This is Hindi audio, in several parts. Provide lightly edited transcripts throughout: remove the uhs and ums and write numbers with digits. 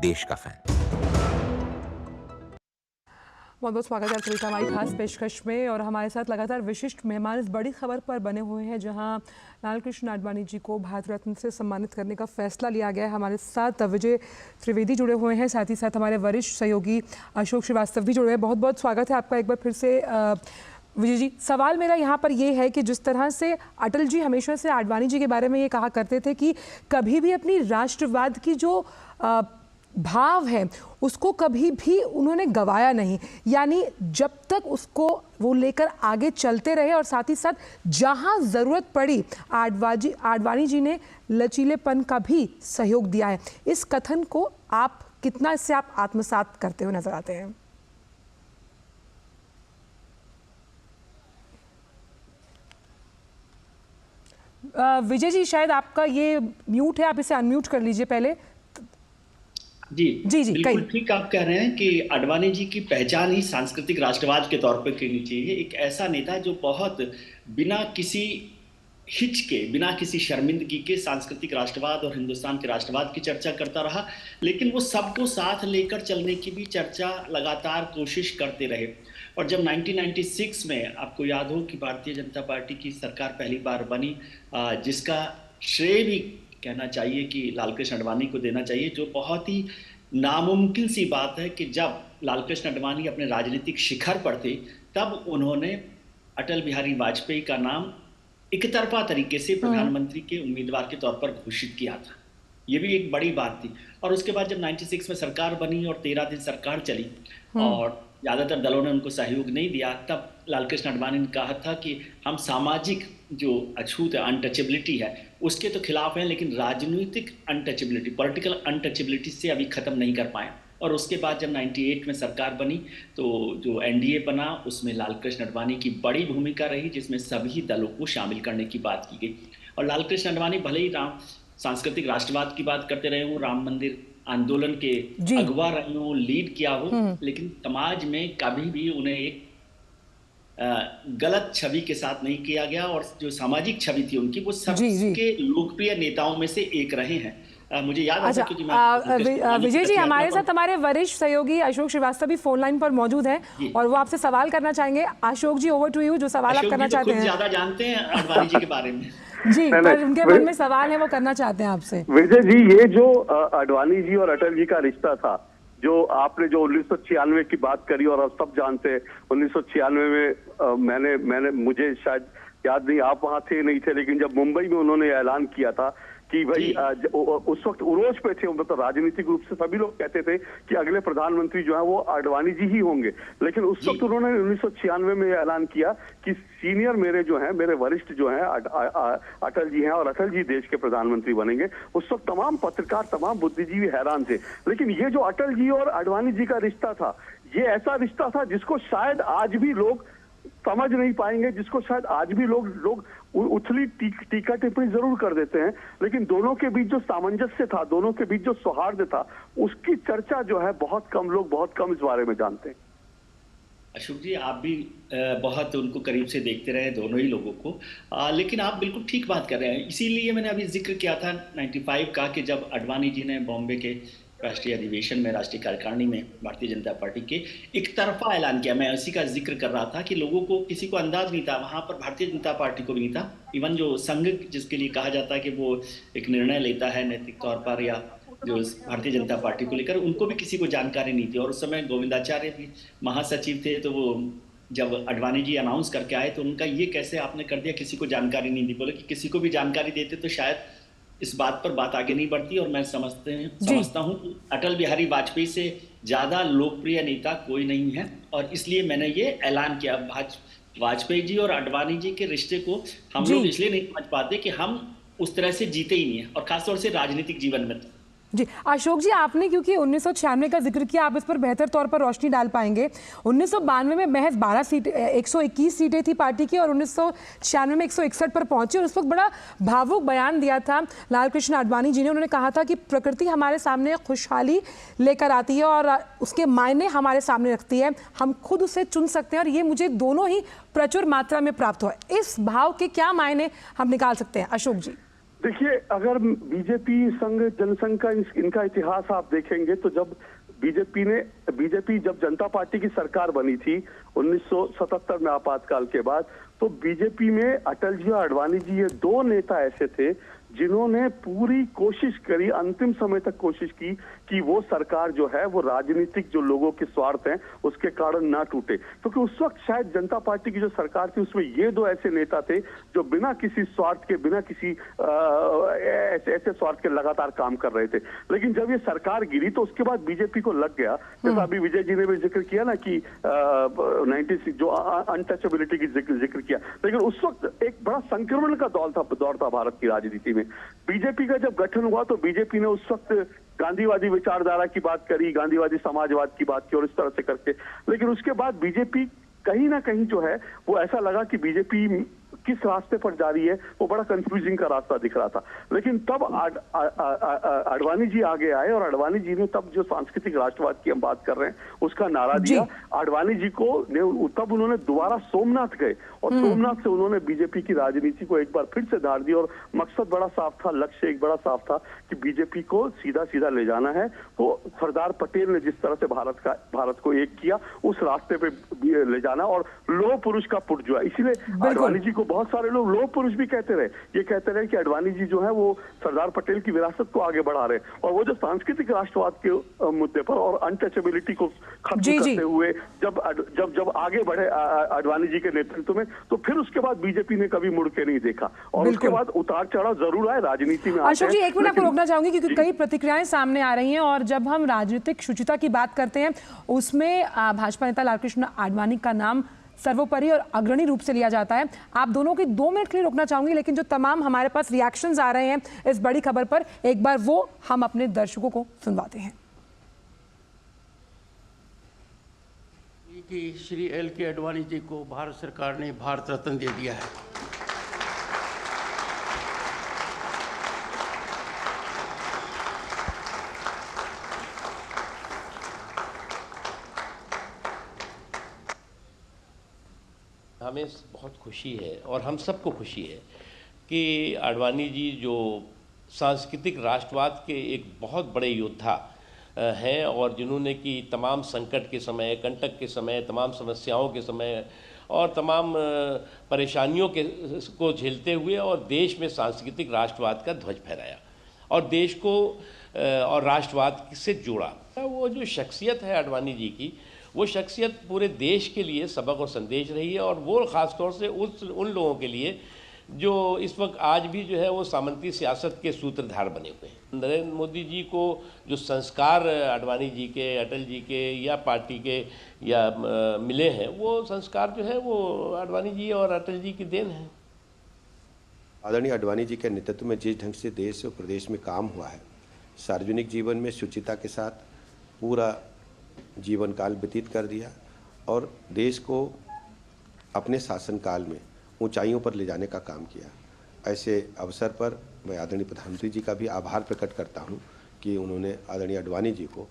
देश का फैन। बहुत बहुत स्वागत है आप सभी का हमारी खास पेशकश में। और हमारे साथ लगातार विशिष्ट मेहमान इस बड़ी खबर पर बने हुए हैं जहां लालकृष्ण आडवाणी जी को भारत रत्न से सम्मानित करने का फैसला लिया गया है। हमारे साथ विजय त्रिवेदी जुड़े हुए हैं, साथ ही साथ हमारे वरिष्ठ सहयोगी अशोक श्रीवास्तव भी जुड़े हैं। बहुत बहुत स्वागत है आपका एक बार फिर से। विजय जी, सवाल मेरा यहाँ पर ये है कि जिस तरह से अटल जी हमेशा से आडवाणी जी के बारे में ये कहा करते थे कि कभी भी अपनी राष्ट्रवाद की जो भाव है उसको कभी भी उन्होंने गवाया नहीं, यानी जब तक उसको वो लेकर आगे चलते रहे और साथ ही साथ जहां ज़रूरत पड़ी आडवाणी जी ने लचीलेपन का भी सहयोग दिया है। इस कथन को आप कितना इससे आप आत्मसात करते हुए नजर आते हैं? विजय जी, शायद आपका ये म्यूट है, आप इसे अनम्यूट कर लीजिए पहले। जी जी बिल्कुल ठीक आप कह रहे हैं कि आडवाणी जी की पहचान ही सांस्कृतिक राष्ट्रवाद के तौर पर करनी चाहिए। एक ऐसा नेता जो बहुत बिना किसी हिच के, बिना किसी शर्मिंदगी के सांस्कृतिक राष्ट्रवाद और हिंदुस्तान के राष्ट्रवाद की चर्चा करता रहा, लेकिन वो सबको साथ लेकर चलने की भी चर्चा लगातार कोशिश करते रहे। और जब 1996 में आपको याद हो कि भारतीय जनता पार्टी की सरकार पहली बार बनी, जिसका श्रेय भी कहना चाहिए कि लालकृष्ण आडवाणी को देना चाहिए, जो बहुत ही नामुमकिन सी बात है कि जब लालकृष्ण आडवाणी अपने राजनीतिक शिखर पर थे तब उन्होंने अटल बिहारी वाजपेयी का नाम एक तरफा तरीके से प्रधानमंत्री के उम्मीदवार के तौर पर घोषित किया था। ये भी एक बड़ी बात थी। और उसके बाद जब 96 में सरकार बनी और 13 दिन सरकार चली और ज़्यादातर दलों ने उनको सहयोग नहीं दिया, तब लालकृष्ण आडवाणी ने कहा था कि हम सामाजिक जो अछूत है, अनटचेबिलिटी है, उसके तो खिलाफ हैं, लेकिन राजनीतिक अनटचेबिलिटी, पॉलिटिकल अनटचेबिलिटी से अभी ख़त्म नहीं कर पाए। और उसके बाद जब 98 में सरकार बनी तो जो एनडीए बना उसमें लालकृष्ण आडवाणी की बड़ी भूमिका रही, जिसमें सभी दलों को शामिल करने की बात की गई। और लालकृष्ण आडवाणी भले ही सांस्कृतिक राष्ट्रवाद की बात करते रहे हों, राम मंदिर आंदोलन के अगवा रहे हों, लीड किया हो, लेकिन समाज में कभी भी उन्हें एक गलत छवि के साथ नहीं किया गया। और जो सामाजिक छवि थी उनकी, वो सबके लोकप्रिय नेताओं में से एक रहे हैं। मुझे याद आता क्योंकि विजय जी, हमारे साथ हमारे वरिष्ठ सहयोगी अशोक श्रीवास्तव भी फोन लाइन पर मौजूद हैं और वो आपसे सवाल करना चाहेंगे। अशोक जी, ओवर टू यू, जो सवाल आप करना चाहते हैं। ज्यादा जानते हैं आडवाणी जी के बारे में। जी, पर उनके मन में सवाल है, वो करना चाहते हैं आपसे। विजय जी, ये जो आडवाणी जी और अटल जी का रिश्ता था, जो आपने जो 1996 की बात करी और आप सब जानते हैं 1996 में मुझे शायद याद नहीं, आप वहां थे नहीं थे, लेकिन जब मुंबई में उन्होंने ऐलान किया था कि भाई उस वक्त उरोज पे थे, मतलब राजनीतिक रूप से सभी लोग कहते थे कि अगले प्रधानमंत्री जो है वो आडवाणी जी ही होंगे, लेकिन उस वक्त उन्होंने 1996 में ऐलान किया कि सीनियर मेरे जो हैं, मेरे वरिष्ठ जो हैं अटल जी हैं और अटल जी देश के प्रधानमंत्री बनेंगे। उस वक्त तमाम पत्रकार, तमाम बुद्धिजीवी हैरान थे। लेकिन ये जो अटल जी और आडवाणी जी का रिश्ता था, ये ऐसा रिश्ता था जिसको शायद आज भी लोग समझ नहीं पाएंगे, जिसको शायद आज भी लोग उथली टीका टिप्पणी जरूर कर देते हैं, लेकिन दोनों के बीच जो सामंजस्य था, दोनों के बीच जो सौहार्द था, उसकी चर्चा जो है बहुत कम इस बारे में जानते हैं। अशोक जी, आप भी बहुत उनको करीब से देखते रहे, दोनों ही लोगों को, लेकिन आप बिल्कुल ठीक बात कर रहे हैं। इसीलिए मैंने अभी जिक्र किया था 95 का, कि जब आडवाणी जी ने बॉम्बे के राष्ट्रीय अधिवेशन में, राष्ट्रीय कार्यकारिणी में भारतीय जनता पार्टी के एक तरफा ऐलान किया। मैं उसी का जिक्र कर रहा था कि लोगों को, किसी को अंदाज नहीं था, वहाँ पर भारतीय जनता पार्टी को भी नहीं था, इवन जो संघ जिसके लिए कहा जाता है कि वो एक निर्णय लेता है नैतिक तौर पर, या जो भारतीय जनता पार्टी को लेकर, उनको भी किसी को जानकारी नहीं थी। और उस समय गोविंदाचार्य भी महासचिव थे, तो वो जब आडवाणी जी अनाउंस करके आए तो उनका ये कैसे आपने कर दिया, किसी को जानकारी नहीं दी। बोले कि किसी को भी जानकारी देते तो शायद इस बात पर बात आगे नहीं बढ़ती। और मैं समझता हूँ कि अटल बिहारी वाजपेयी से ज़्यादा लोकप्रिय नेता कोई नहीं है, और इसलिए मैंने ये ऐलान किया। वाजपेयी जी और आडवाणी जी के रिश्ते को हम लोग इसलिए नहीं समझ पाते कि हम उस तरह से जीते ही नहीं है, और खासतौर से राजनीतिक जीवन में। जी अशोक जी, आपने क्योंकि 1996 का जिक्र किया, आप इस पर बेहतर तौर पर रोशनी डाल पाएंगे। 1992 में महज 12 सीट 121 सीटें थी पार्टी की, और 1996 में 161 पर पहुंचे। और उस वक्त बड़ा भावुक बयान दिया था लालकृष्ण आडवाणी जी ने। उन्होंने कहा था कि प्रकृति हमारे सामने खुशहाली लेकर आती है और उसके मायने हमारे सामने रखती है, हम खुद उसे चुन सकते हैं, और ये मुझे दोनों ही प्रचुर मात्रा में प्राप्त हुआ। इस भाव के क्या मायने हम निकाल सकते हैं अशोक जी? देखिए, अगर बीजेपी संघ जनसंघ का इनका इतिहास आप देखेंगे तो जब बीजेपी जब जनता पार्टी की सरकार बनी थी 1977 में आपातकाल के बाद, तो बीजेपी में अटल जी और आडवाणी जी ये दो नेता ऐसे थे जिन्होंने पूरी कोशिश करी, अंतिम समय तक कोशिश की कि वो सरकार जो है वो राजनीतिक जो लोगों के स्वार्थ हैं उसके कारण ना टूटे, क्योंकि उस वक्त शायद जनता पार्टी की जो सरकार थी उसमें ये दो ऐसे नेता थे जो बिना किसी स्वार्थ के, बिना किसी ऐसे स्वार्थ के लगातार काम कर रहे थे। लेकिन जब ये सरकार गिरी तो उसके बाद बीजेपी को लग गया, जैसा अभी विजय जी ने भी जिक्र किया ना कि 96 जो अनटचेबिलिटी की जिक्र किया, लेकिन उस वक्त एक बड़ा संक्रमण का दौर था भारत की राजनीति में। बीजेपी का जब गठन हुआ तो बीजेपी ने उस वक्त गांधीवादी विचारधारा की बात करी, गांधीवादी समाजवाद की बात की और इस तरह से करके, लेकिन उसके बाद बीजेपी कहीं ना कहीं जो है वो ऐसा लगा कि बीजेपी किस रास्ते पर जा रही है, वो बड़ा कंफ्यूजिंग का रास्ता दिख रहा था। लेकिन तब आडवाणी जी आगे आए और आडवाणी जी ने तब जो सांस्कृतिक राष्ट्रवाद की हम बात कर रहे हैं उसका नारा दिया। आडवाणी जी को तब उन्होंने दोबारा सोमनाथ गए और सोमनाथ से उन्होंने बीजेपी की राजनीति को एक बार फिर से धार दी और मकसद बड़ा साफ था, लक्ष्य एक बड़ा साफ था कि बीजेपी को सीधा सीधा ले जाना है। तो सरदार पटेल ने जिस तरह से भारत को एक किया उस रास्ते पे ले जाना, और लोह पुरुष का पुट जो है, इसीलिए आडवाणी जी को बहुत सारे लोग लोह पुरुष भी कहते रहे। ये कहते रहे कि आडवाणी जी जो है वो सरदार पटेल की विरासत को आगे बढ़ा रहे, और वो जो सांस्कृतिक राष्ट्रवाद के मुद्दे पर और अनटचेबिलिटी को खत्म करते हुए जब आगे बढ़े आडवाणी जी के नेतृत्व में, तो फिर उसके बाद बीजेपी ने कभी मुड़ के नहीं देखा और उसके बाद उतार चढ़ाव जरूर आए राजनीति में। अशोक जी, एक मिनट आपको रोकना चाहूंगी क्योंकि कई प्रतिक्रियाएं सामने आ रही हैं, और जब हम राजनीतिक शुचिता की बात करते हैं उसमें भाजपा नेता लालकृष्ण आडवाणी का नाम सर्वोपरि और अग्रणी रूप से लिया जाता है। आप दोनों की 2 मिनट के लिए रोकना चाहूंगी, लेकिन जो तमाम हमारे पास रिएक्शंस आ रहे हैं इस बड़ी खबर पर, एक बार वो हम अपने दर्शकों को सुनवाते हैं। कि श्री एल.के. आडवाणी जी को भारत सरकार ने भारत रत्न दे दिया है। हमें बहुत खुशी है और हम सबको खुशी है कि आडवाणी जी जो सांस्कृतिक राष्ट्रवाद के एक बहुत बड़े योद्धा हैं और जिन्होंने कि तमाम संकट के समय, कंटक के समय, तमाम समस्याओं के समय और तमाम परेशानियों को झेलते हुए और देश में सांस्कृतिक राष्ट्रवाद का ध्वज फहराया और देश को और राष्ट्रवाद से जोड़ा। वो जो शख्सियत है आडवाणी जी की, वो शख्सियत पूरे देश के लिए सबक और संदेश रही है, और वो ख़ास तौर से उन लोगों के लिए जो इस वक्त आज भी जो है वो सामंती सियासत के सूत्रधार बने हुए हैं। नरेंद्र मोदी जी को जो संस्कार आडवाणी जी के, अटल जी के या पार्टी के या मिले हैं, वो संस्कार जो है वो आडवाणी जी और अटल जी की देन है। आदरणीय आडवाणी जी के नेतृत्व में जिस ढंग से देश और प्रदेश में काम हुआ है, सार्वजनिक जीवन में शुचिता के साथ पूरा जीवन काल व्यतीत कर दिया और देश को अपने शासनकाल में ऊंचाइयों पर ले जाने का काम किया। ऐसे अवसर पर मैं आदरणीय प्रधानमंत्री जी का भी आभार प्रकट करता हूं कि उन्होंने आदरणीय आडवाणी जी को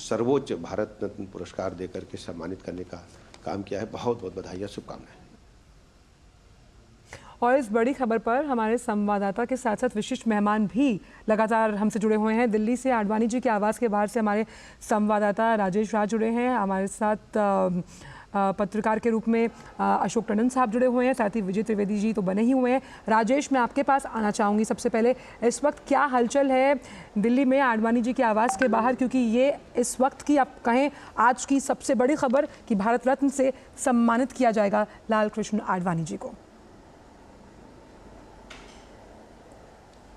सर्वोच्च भारत रत्न पुरस्कार देकर के सम्मानित करने का काम किया है। बहुत बहुत बधाई, शुभकामनाएं। और इस बड़ी खबर पर हमारे संवाददाता के साथ साथ विशिष्ट मेहमान भी लगातार हमसे जुड़े हुए हैं। दिल्ली से आडवाणी जी के आवास के बाहर से हमारे संवाददाता राजेश राज जुड़े हैं, हमारे साथ पत्रकार के रूप में अशोक टंडन साहब जुड़े हुए हैं, साथ ही विजय त्रिवेदी जी तो बने ही हुए हैं। राजेश, मैं आपके पास आना चाहूँगी सबसे पहले, इस वक्त क्या हलचल है दिल्ली में आडवाणी जी के आवास के बाहर, क्योंकि ये इस वक्त की आप कहें आज की सबसे बड़ी खबर कि भारत रत्न से सम्मानित किया जाएगा लालकृष्ण आडवाणी जी को।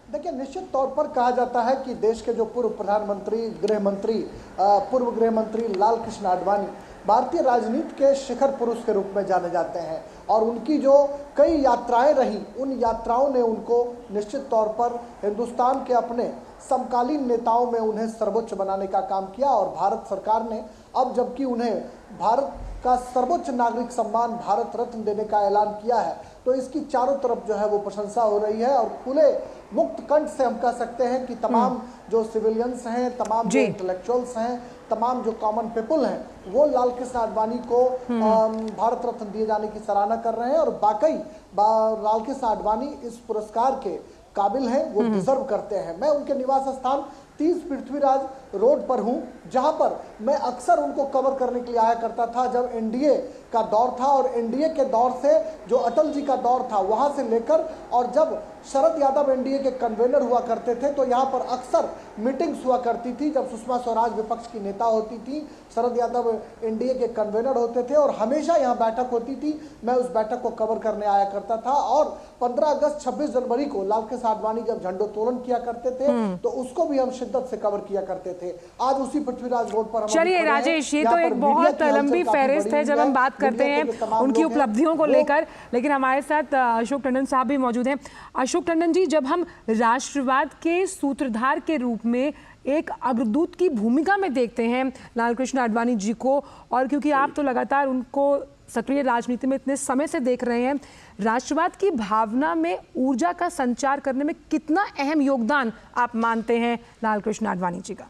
देखिए, निश्चित तौर पर कहा जाता है कि देश के जो पूर्व प्रधानमंत्री, पूर्व गृह मंत्री लालकृष्ण आडवाणी भारतीय राजनीति के शिखर पुरुष के रूप में जाने जाते हैं और उनकी जो कई यात्राएं रही, उन यात्राओं ने उनको निश्चित तौर पर हिंदुस्तान के अपने समकालीन नेताओं में उन्हें सर्वोच्च बनाने का काम किया। और भारत सरकार ने अब जबकि उन्हें भारत का सर्वोच्च नागरिक सम्मान भारत रत्न देने का ऐलान किया है, तो इसकी चारों तरफ जो है वो प्रशंसा हो रही है और खुले मुक्त कंठ से हम कह सकते हैं कि तमाम जो सिविलियंस हैं, तमाम जो इंटेलेक्चुअल्स हैं, तमाम जो कॉमन पीपल हैं, वो लालकृष्ण आडवाणी को भारत रत्न दिए जाने की सराहना कर रहे हैं। और वाकई लालकृष्ण आडवाणी इस पुरस्कार के काबिल हैं, वो डिजर्व करते हैं। मैं उनके निवास स्थान 30 पृथ्वीराज रोड पर हूं, जहां पर मैं अक्सर उनको कवर करने के लिए आया करता था जब एनडीए का दौर था, और एनडीए के दौर से जो अटल जी का दौर था वहां से लेकर, और जब शरद यादव एनडीए के कन्वेनर हुआ करते थे तो यहाँ पर अक्सर मीटिंग्स हुआ करती थी। जब सुषमा स्वराज विपक्ष की नेता होती थी, शरद यादव एनडीए के कन्वेनर होते थे, और हमेशा यहाँ बैठक होती थी। मैं उस बैठक को कवर करने आया करता था, और 15 अगस्त 26 जनवरी को लाल कृष्ण आडवाणी जब झंडोत्तोलन किया करते थे तो उसको भी हम शिद्दत से कवर किया करते थे। आज उसी पृथ्वीराज रोड पर हम चलिए राजेश, ये तो एक बहुत लंबी फहरिस्त है जब हम बात करते हैं उनकी उपलब्धियों को लेकर, लेकिन हमारे साथ अशोक टंडन साहब भी मौजूद हैं। अशोक टंडन जी, जब हम राष्ट्रवाद के सूत्रधार के रूप में एक अग्रदूत की भूमिका में देखते हैं लाल कृष्ण आडवाणी जी को, और क्योंकि आप तो लगातार उनको सक्रिय राजनीति में इतने समय से देख रहे हैं, राष्ट्रवाद की भावना में ऊर्जा का संचार करने में कितना अहम योगदान आप मानते हैं लाल कृष्ण आडवाणी जी का?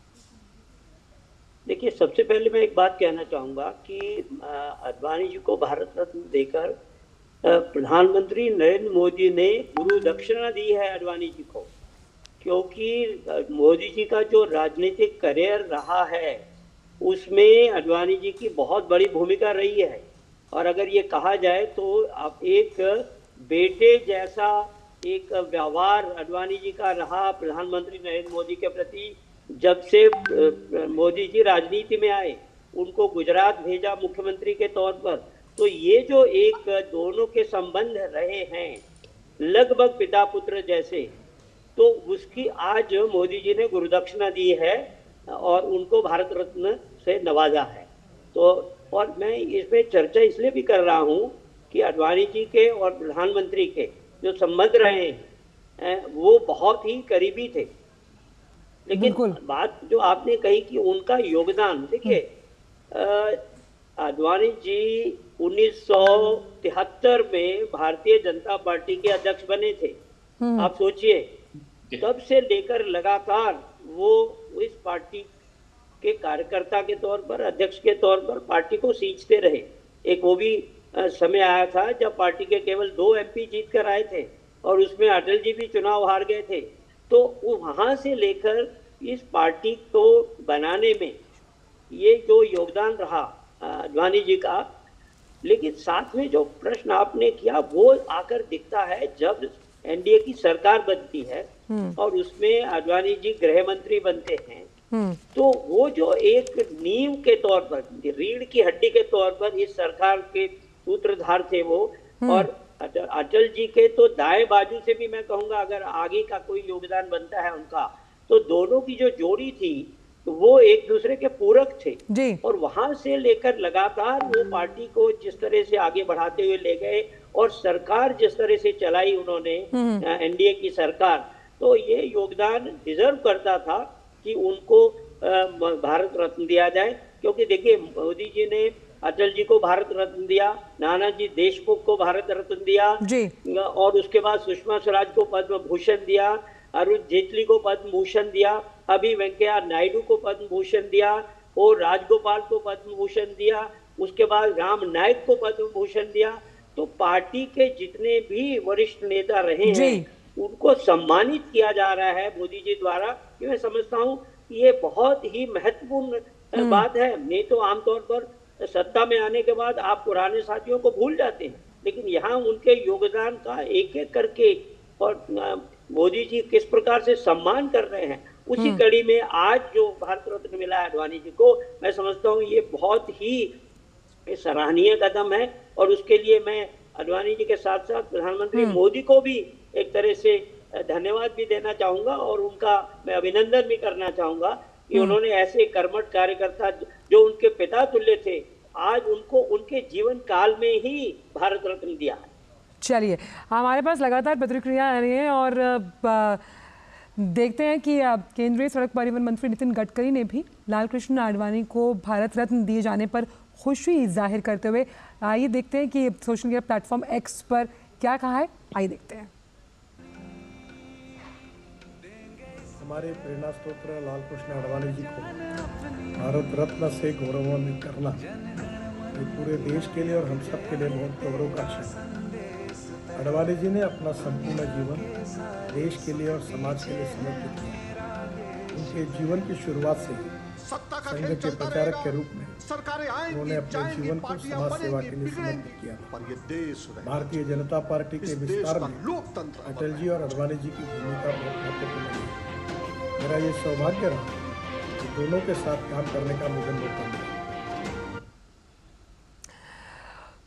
देखिए, सबसे पहले मैं एक बात कहना चाहूँगा कि आडवाणी जी को भारत रत्न देकर प्रधानमंत्री नरेंद्र मोदी ने गुरु दक्षिणा दी है आडवाणी जी को, क्योंकि मोदी जी का जो राजनीतिक करियर रहा है उसमें आडवाणी जी की बहुत बड़ी भूमिका रही है। और अगर ये कहा जाए तो आप एक बेटे जैसा एक व्यवहार आडवाणी जी का रहा प्रधानमंत्री नरेंद्र मोदी के प्रति। जब से मोदी जी राजनीति में आए, उनको गुजरात भेजा मुख्यमंत्री के तौर पर, तो ये जो एक दोनों के संबंध रहे हैं लगभग पिता पुत्र जैसे, तो उसकी आज मोदी जी ने गुरुदक्षिणा दी है और उनको भारत रत्न से नवाजा है। तो और मैं इसमें चर्चा इसलिए भी कर रहा हूँ कि आडवाणी जी के और प्रधानमंत्री के जो संबंध रहे हैं वो बहुत ही करीबी थे। लेकिन बात जो आपने कही कि उनका योगदान, देखिए आडवाणी जी 1973 में भारतीय जनता पार्टी के अध्यक्ष बने थे। आप सोचिए, तब से लेकर लगातार वो इस पार्टी के कार्यकर्ता के तौर पर, अध्यक्ष के तौर पर पार्टी को सींचते रहे। एक वो भी समय आया था जब पार्टी के केवल 2 एमपी जीत कर आए थे और उसमें अटल जी भी चुनाव हार गए थे। तो वहां से लेकर इस पार्टी को बनाने में ये जो योगदान रहा आडवाणी जी का। लेकिन साथ में जो प्रश्न आपने किया वो आकर दिखता है जब एनडीए की सरकार बनती है और उसमें आडवाणी जी गृह मंत्री बनते हैं, तो वो जो एक नींव के तौर पर, रीढ़ की हड्डी के तौर पर इस सरकार के सूत्रधार थे वो। और अटल जी के तो दाएं बाजू से भी मैं कहूंगा अगर आगे का कोई योगदान बनता है उनका, तो दोनों की जो जोड़ी थी वो एक दूसरे के पूरक थे जी। और वहां से लेकर लगातार वो पार्टी को जिस तरह से आगे बढ़ाते हुए ले गए और सरकार जिस तरह से चलाई उन्होंने एनडीए की सरकार, तो ये योगदान डिजर्व करता था कि उनको भारत रत्न दिया जाए। क्योंकि देखिए, मोदी जी ने अटल जी को भारत रत्न दिया, नानाजी देशमुख को भारत रत्न दिया जी। और उसके बाद सुषमा स्वराज को पद्म भूषण दिया, अरुण जेटली को पद्म भूषण दिया, अभी वेंकैया नायडू को पद्म भूषण दिया और राजगोपाल को पद्म भूषण दिया, उसके बाद राम नायक को पद्म भूषण दिया। तो पार्टी के जितने भी वरिष्ठ नेता रहे हैं उनको सम्मानित किया जा रहा है मोदी जी द्वारा। मैं समझता हूँ ये बहुत ही महत्वपूर्ण बात है। नहीं तो आमतौर पर सत्ता में आने के बाद आप पुराने साथियों को भूल जाते हैं, लेकिन यहाँ उनके योगदान का एक एक करके और मोदी जी किस प्रकार से सम्मान कर रहे हैं, उसी कड़ी में आज जो भारत रत्न मिला है आडवाणी जी को, मैं समझता हूँ ये बहुत ही सराहनीय कदम है। और उसके लिए मैं आडवाणी जी के साथ साथ प्रधानमंत्री मोदी को भी एक तरह से धन्यवाद भी देना चाहूंगा और उनका मैं अभिनंदन भी करना चाहूंगा कि उन्होंने ऐसे कर्मठ कार्यकर्ता जो उनके पिता तुल्य थे, आज उनको उनके जीवन काल में ही भारत रत्न दिया है। चलिए, हमारे पास लगातार प्रतिक्रिया आ रही है और देखते हैं कि केंद्रीय सड़क परिवहन मंत्री नितिन गडकरी ने भी लाल कृष्ण आडवाणी को भारत रत्न दिए जाने पर खुशी जाहिर करते हुए, आइए देखते हैं कि सोशल मीडिया प्लेटफॉर्म एक्स पर क्या कहा है। आइए देखते हैं। हमारे प्रेरणा स्त्रोत्र लाल कृष्ण आडवाणी जी को भारत रत्न से गौरवान्वित करना ये पूरे देश के लिए और हम सब के लिए बहुत गौरव का क्षण है। अडवाणी जी ने अपना संपूर्ण जीवन देश के लिए और समाज के लिए समर्पित किया। उनके जीवन की शुरुआत से ही संघ के प्रचारक के रूप में उन्होंने अपने जीवन को समाज सेवा के लिए समर्पित किया। भारतीय जनता पार्टी के विस्तार में अटल जी और अडवाणी जी की भूमिका बहुत महत्वपूर्ण है। मेरा ये सौभाग्य रहा कि दोनों के साथ काम करने का मुझे मौका मिला।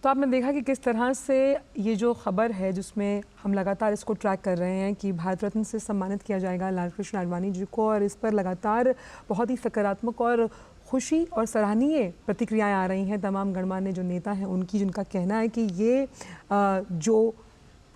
तो आपने देखा कि किस तरह से ये जो खबर है जिसमें हम लगातार इसको ट्रैक कर रहे हैं कि भारत रत्न से सम्मानित किया जाएगा लालकृष्ण आडवाणी जी को, और इस पर लगातार बहुत ही सकारात्मक और खुशी और सराहनीय प्रतिक्रियाएं आ रही हैं तमाम गणमान्य जो नेता हैं उनकी, जिनका कहना है कि ये जो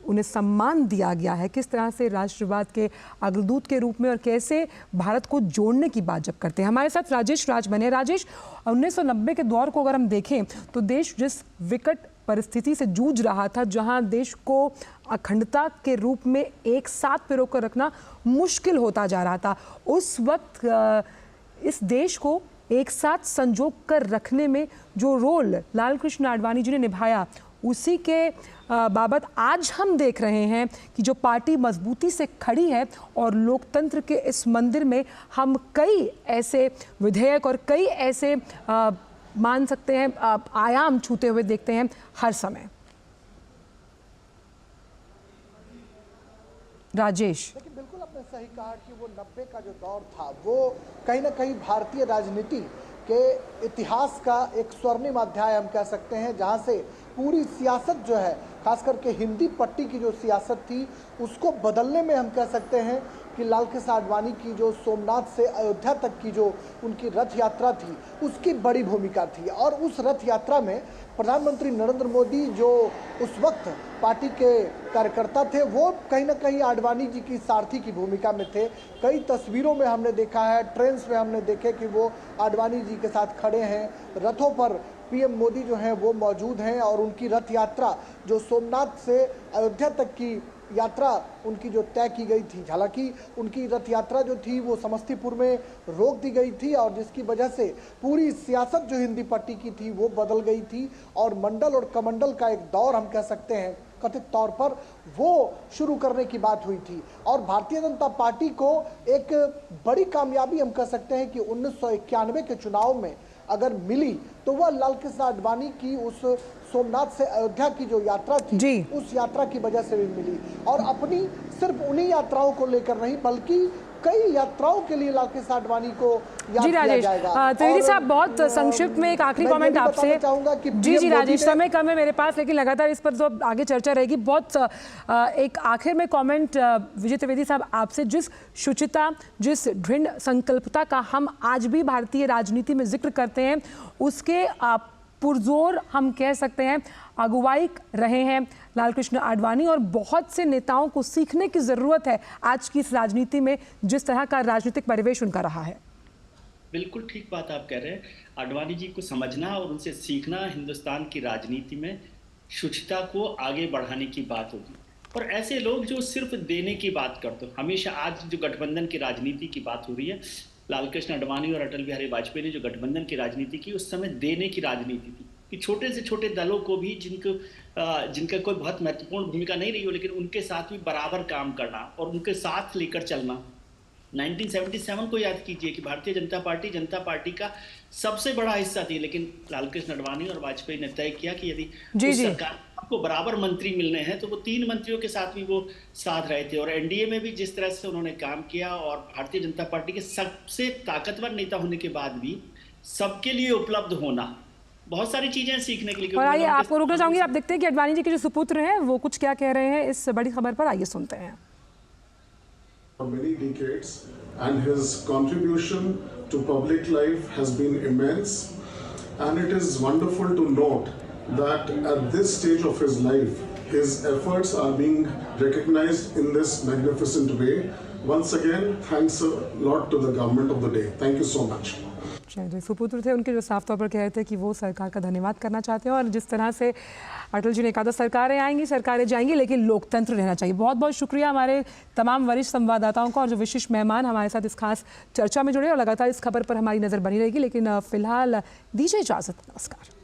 उन्हें सम्मान दिया गया है किस तरह से राष्ट्रवाद के अग्रदूत के रूप में और कैसे भारत को जोड़ने की बात जब करते हैं। हमारे साथ राजेश राज बने। राजेश, 1990 के दौर को अगर हम देखें तो देश जिस विकट परिस्थिति से जूझ रहा था, जहां देश को अखंडता के रूप में एक साथ पिरोकर रखना मुश्किल होता जा रहा था, उस वक्त इस देश को एक साथ संजो कर रखने में जो रोल लालकृष्ण आडवाणी जी ने निभाया, उसी के बाबत आज हम देख रहे हैं कि जो पार्टी मजबूती से खड़ी है और लोकतंत्र के इस मंदिर में हम कई ऐसे विधेयक और कई ऐसे मान सकते हैं आयाम छूते हुए देखते हैं हर समय। राजेश, लेकिन बिल्कुल आपने सही कहा कि वो 90 का जो दौर था वो कहीं ना कहीं भारतीय राजनीति के इतिहास का एक स्वर्णिम अध्याय हम कह सकते हैं, जहां से पूरी सियासत जो है, खास करके हिंदी पट्टी की जो सियासत थी उसको बदलने में हम कह सकते हैं कि लालकृष्ण आडवाणी की जो सोमनाथ से अयोध्या तक की जो उनकी रथ यात्रा थी उसकी बड़ी भूमिका थी। और उस रथ यात्रा में प्रधानमंत्री नरेंद्र मोदी जो उस वक्त पार्टी के कार्यकर्ता थे वो कहीं ना कहीं आडवाणी जी की सारथी की भूमिका में थे। कई तस्वीरों में हमने देखा है, ट्रेन्स में हमने देखे कि वो आडवाणी जी के साथ खड़े हैं, रथों पर पीएम मोदी जो हैं वो मौजूद हैं और उनकी रथ यात्रा जो सोमनाथ से अयोध्या तक की यात्रा उनकी जो तय की गई थी, हालांकि उनकी रथ यात्रा जो थी वो समस्तीपुर में रोक दी गई थी और जिसकी वजह से पूरी सियासत जो हिंदी पट्टी की थी वो बदल गई थी और मंडल और कमंडल का एक दौर हम कह सकते हैं कथित तौर पर वो शुरू करने की बात हुई थी। और भारतीय जनता पार्टी को एक बड़ी कामयाबी हम कह सकते हैं कि 1991 के चुनाव में अगर मिली तो वह लालकृष्ण आडवाणी की उस सोमनाथ से अयोध्या की जो यात्रा थी उस यात्रा की वजह से भी मिली। और अपनी सिर्फ उन्हीं यात्राओं को लेकर नहीं बल्कि कई यात्राओं के लिए लालकृष्ण आडवाणी को याद किया जाएगा। त्रिवेदी साहब, बहुत संक्षिप्त में एक आखिरी कमेंट आपसे चाहूंगा कि जी राजेश, समय कम है मेरे पास लेकिन लगातार इस पर तो आगे चर्चा रहेगी। बहुत एक आखिर में कमेंट विजय त्रिवेदी साहब आपसे, जिस शुचिता जिस दृढ़ संकल्पता का हम आज भी भारतीय राजनीति में जिक्र करते हैं उसके पुरजोर हम कह सकते हैं अगुवाई रहे हैं लालकृष्ण आडवाणी, और बहुत से नेताओं को सीखने की ज़रूरत है आज की इस राजनीति में जिस तरह का राजनीतिक परिवेश उनका रहा है। बिल्कुल ठीक बात आप कह रहे हैं। आडवाणी जी को समझना और उनसे सीखना हिंदुस्तान की राजनीति में शुचिता को आगे बढ़ाने की बात होगी। और ऐसे लोग जो सिर्फ देने की बात करते हैं, हमेशा आज जो गठबंधन की राजनीति की बात हो रही है, लालकृष्ण आडवाणी और अटल बिहारी वाजपेयी ने जो गठबंधन की राजनीति की उस समय देने की राजनीति थी कि छोटे से छोटे दलों को भी जिनका कोई बहुत महत्वपूर्ण भूमिका नहीं रही हो लेकिन उनके साथ भी बराबर काम करना और उनके साथ लेकर चलना। 1977 को याद कीजिए कि भारतीय जनता पार्टी का सबसे बड़ा हिस्सा थी, लेकिन लालकृष्ण आडवाणी और वाजपेयी ने तय किया कि यदि सरकार को बराबर मंत्री मिलने हैं तो वो 3 मंत्रियों के साथ भी वो साथ रहे थे। और एनडीए में भी जिस तरह से उन्होंने काम किया और भारतीय जनता पार्टी के सबसे ताकतवर नेता होने के बाद भी सबके लिए उपलब्ध होना, बहुत सारी चीजें सीखने के लिए। और आइए आपको रुकना चाहूंगी, आप देखते हैं कि आडवाणी जी के जो सुपुत्र हैं वो कुछ क्या कह रहे हैं इस बड़ी खबर पर, आइए सुनते हैं। For many decades, and his contribution to public life has been immense, and it is wonderful to note that at this stage of his life, his efforts are being recognized in this magnificent way. Once again, thanks a lot to the government of the day. Thank you so much. सुपुत्र थे उनके जो साफ तौर पर कह रहे थे कि वो सरकार का धन्यवाद करना चाहते हैं और जिस तरह से अटल जी ने कहा था सरकारें आएंगी सरकारें जाएंगी लेकिन लोकतंत्र रहना चाहिए। बहुत बहुत शुक्रिया हमारे तमाम वरिष्ठ संवाददाताओं का और जो विशिष्ट मेहमान हमारे साथ इस खास चर्चा में जुड़े और लगातार इस खबर पर हमारी नज़र बनी रहेगी। लेकिन फिलहाल दीजिए इजाज़त, नमस्कार।